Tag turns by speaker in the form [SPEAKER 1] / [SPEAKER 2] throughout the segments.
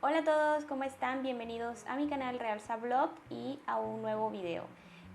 [SPEAKER 1] Hola a todos, ¿cómo están? Bienvenidos a mi canal Realza Blog y a un nuevo video.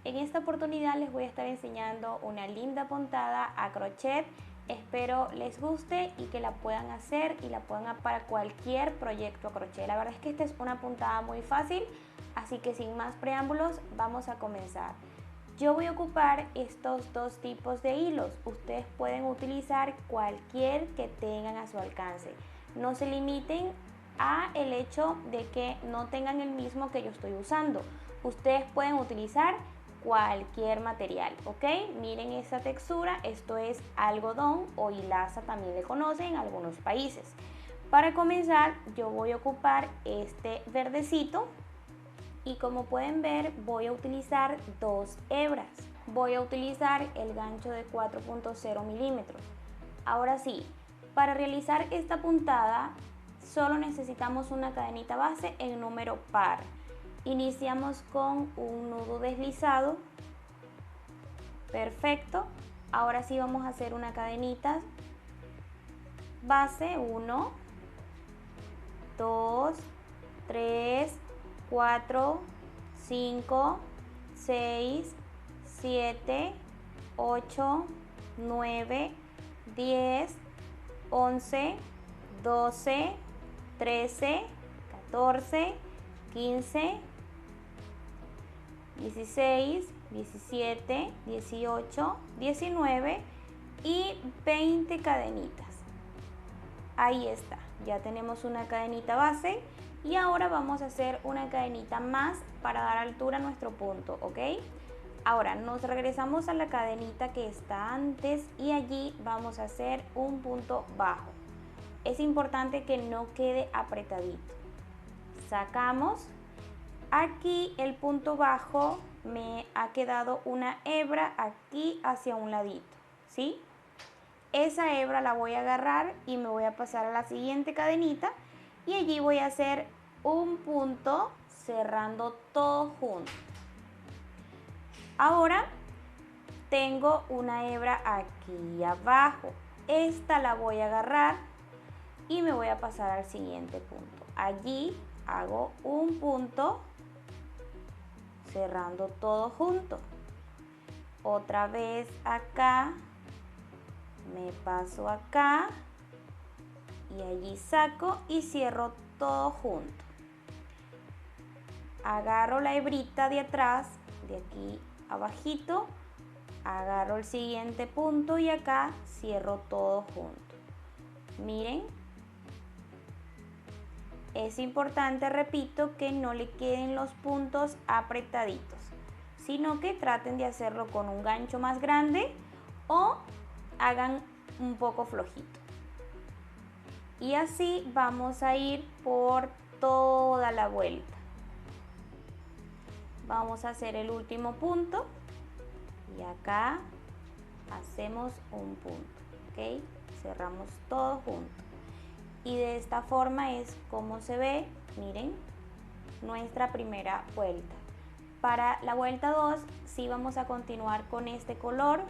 [SPEAKER 1] En esta oportunidad les voy a estar enseñando una linda puntada a crochet. Espero les guste y que la puedan hacer y la puedan para cualquier proyecto a crochet. La verdad es que esta es una puntada muy fácil, así que sin más preámbulos vamos a comenzar. Yo voy a ocupar estos dos tipos de hilos. Ustedes pueden utilizar cualquier que tengan a su alcance. No se limiten a el hecho de que no tengan el mismo que yo estoy usando. Ustedes pueden utilizar cualquier material, ¿ok? Miren esa textura, esto es algodón o hilaza, también le conocen en algunos países. Para comenzar, yo voy a ocupar este verdecito y como pueden ver voy a utilizar dos hebras. Voy a utilizar el gancho de 4.0 milímetros. Ahora sí, para realizar esta puntada solo necesitamos una cadenita base en número par. Iniciamos con un nudo deslizado. Perfecto. Ahora sí vamos a hacer una cadenita base. 1, 2, 3, 4, 5, 6, 7, 8, 9, 10, 11, 12, 13, 14, 15, 16, 17, 18, 19 y 20 cadenitas. Ahí está, ya tenemos una cadenita base y ahora vamos a hacer una cadenita más para dar altura a nuestro punto, ¿ok? Ahora nos regresamos a la cadenita que está antes y allí vamos a hacer un punto bajo. Es importante que no quede apretadito. Sacamos. Aquí el punto bajo me ha quedado una hebra aquí hacia un ladito, ¿sí? Esa hebra la voy a agarrar y me voy a pasar a la siguiente cadenita y allí voy a hacer un punto cerrando todo junto. Ahora tengo una hebra aquí abajo. Esta la voy a agarrar y me voy a pasar al siguiente punto. Allí hago un punto cerrando todo junto. Otra vez acá, me paso acá y allí saco y cierro todo junto. Agarro la hebrita de atrás, de aquí abajito, agarro el siguiente punto y acá cierro todo junto. Miren, es importante, repito, que no le queden los puntos apretaditos, sino que traten de hacerlo con un gancho más grande o hagan un poco flojito. Y así vamos a ir por toda la vuelta. Vamos a hacer el último punto y acá hacemos un punto, ¿ok? Cerramos todo junto. Y de esta forma es como se ve, miren, nuestra primera vuelta. Para la vuelta 2 sí vamos a continuar con este color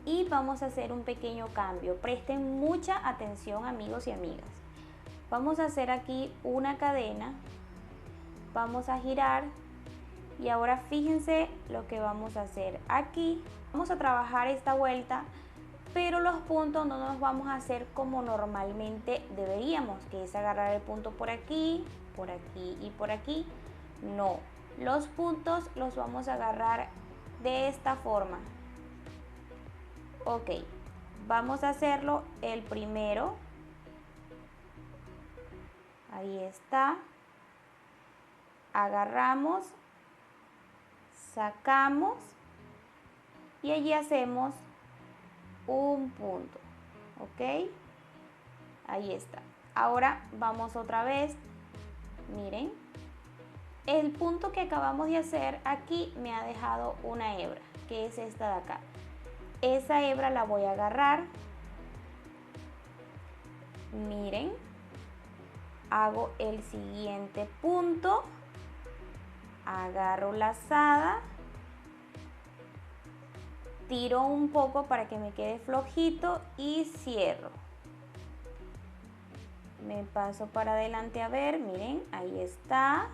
[SPEAKER 1] y vamos a hacer un pequeño cambio. Presten mucha atención, amigos y amigas. Vamos a hacer aquí una cadena, vamos a girar y ahora fíjense lo que vamos a hacer aquí. Vamos a trabajar esta vuelta, pero los puntos no nos vamos a hacer como normalmente deberíamos, que es agarrar el punto por aquí y por aquí. No, los puntos los vamos a agarrar de esta forma. Ok, vamos a hacerlo el primero. Ahí está. Agarramos, sacamos y allí hacemos un punto, ¿ok? Ahí está. Ahora vamos otra vez. Miren, el punto que acabamos de hacer aquí me ha dejado una hebra, que es esta de acá. Esa hebra la voy a agarrar. Miren, hago el siguiente punto, agarro lazada, tiro un poco para que me quede flojito y cierro. me paso para adelante a ver, miren, ahí está,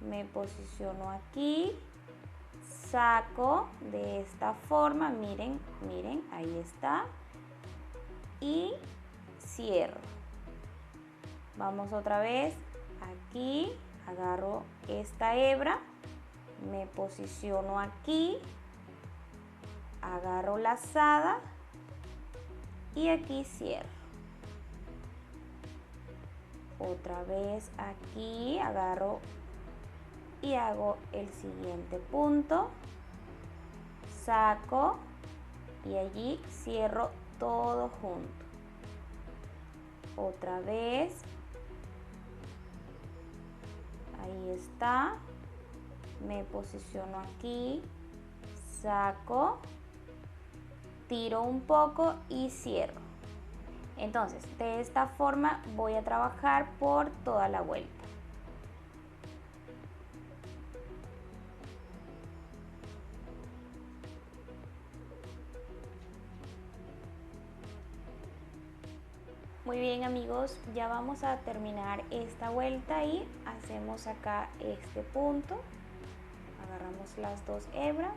[SPEAKER 1] me posiciono aquí, saco de esta forma, miren, miren, ahí está, y cierro. Vamos otra vez, aquí, agarro esta hebra, me posiciono aquí, agarro lazada y aquí cierro. Otra vez aquí agarro y hago el siguiente punto, saco y allí cierro todo junto. Otra vez, ahí está, me posiciono aquí, saco, tiro un poco y cierro. Entonces, de esta forma voy a trabajar por toda la vuelta. Muy bien amigos, ya vamos a terminar esta vuelta y hacemos acá este punto. Agarramos las dos hebras,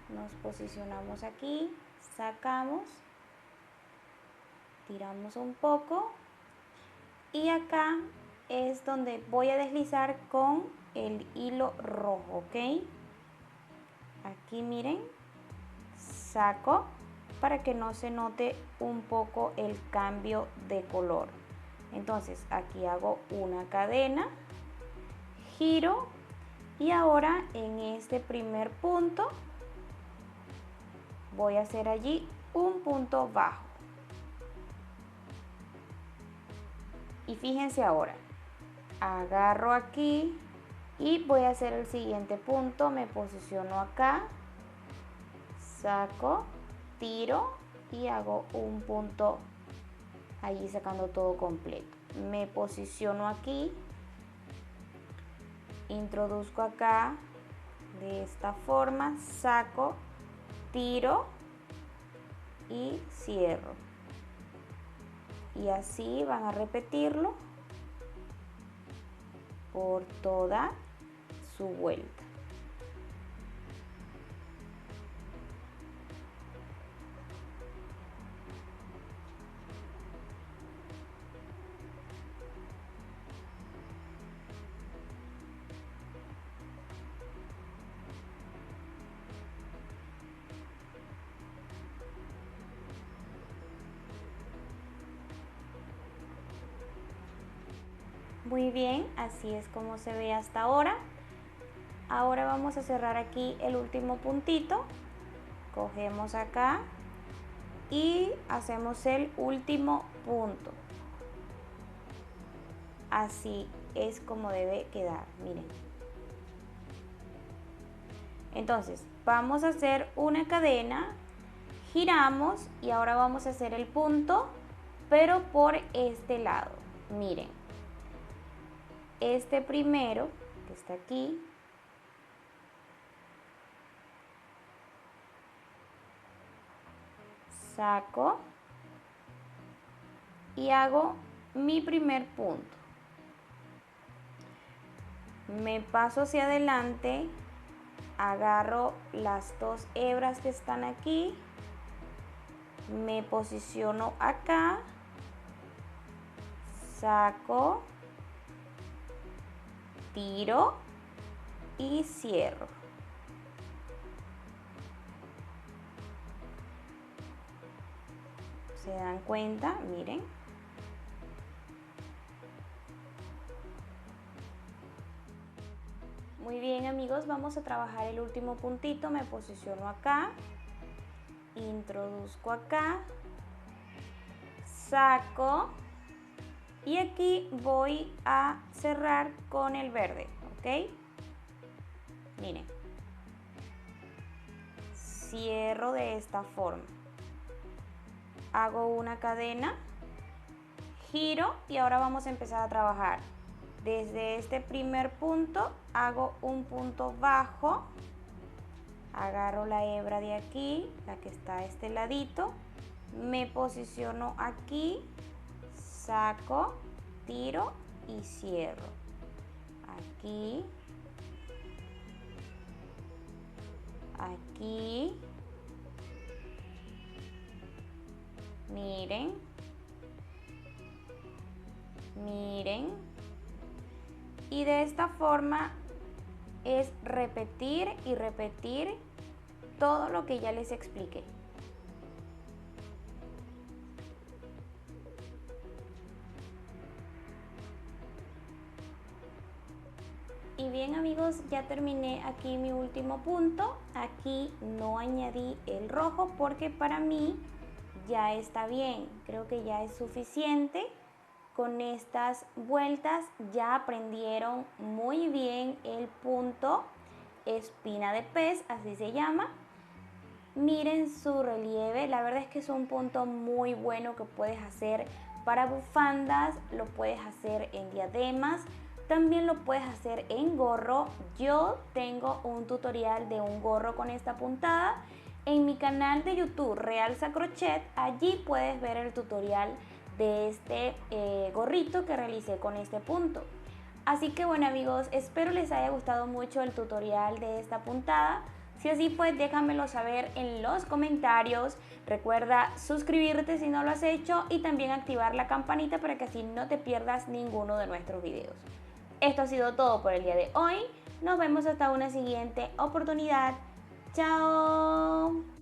[SPEAKER 1] nos posicionamos aquí, sacamos, tiramos un poco y acá es donde voy a deslizar con el hilo rojo, ¿ok? Aquí miren, saco para que no se note un poco el cambio de color. Entonces aquí hago una cadena, giro y ahora en este primer punto voy a hacer allí un punto bajo. Y fíjense ahora, agarro aquí y voy a hacer el siguiente punto, me posiciono acá, saco, tiro y hago un punto allí sacando todo completo. Me posiciono aquí, introduzco acá de esta forma, saco, tiro y cierro. Y así van a repetirlo por toda su vuelta. Muy bien, así es como se ve hasta ahora. Ahora vamos a cerrar aquí el último puntito. Cogemos acá y hacemos el último punto. Así es como debe quedar, miren. Entonces, vamos a hacer una cadena, giramos y ahora vamos a hacer el punto, pero por este lado, miren. Este primero, que está aquí, saco y hago mi primer punto. Me paso hacia adelante, agarro las dos hebras que están aquí, me posiciono acá, saco, tiro y cierro. ¿Se dan cuenta? Miren. Muy bien amigos, vamos a trabajar el último puntito. Me posiciono acá, introduzco acá, saco y aquí voy a cerrar con el verde, ¿ok? Miren, cierro de esta forma, hago una cadena, giro y ahora vamos a empezar a trabajar. Desde este primer punto hago un punto bajo, agarro la hebra de aquí, la que está a este ladito, me posiciono aquí, saco, tiro y cierro. Aquí, aquí, miren, miren, y de esta forma es repetir y repetir todo lo que ya les expliqué. Y bien amigos, ya terminé aquí mi último punto. Aquí no añadí el rojo porque para mí ya está bien. Creo que ya es suficiente. Con estas vueltas ya aprendieron muy bien el punto espina de pez, así se llama. Miren su relieve, la verdad es que es un punto muy bueno que puedes hacer para bufandas, lo puedes hacer en diademas, también lo puedes hacer en gorro. Yo tengo un tutorial de un gorro con esta puntada en mi canal de YouTube Realza Crochet. Allí puedes ver el tutorial de este gorrito que realicé con este punto. Así que bueno amigos, espero les haya gustado mucho el tutorial de esta puntada. Si así pues déjamelo saber en los comentarios. Recuerda suscribirte si no lo has hecho y también activar la campanita para que así no te pierdas ninguno de nuestros videos. Esto ha sido todo por el día de hoy. Nos vemos hasta una siguiente oportunidad. ¡Chao!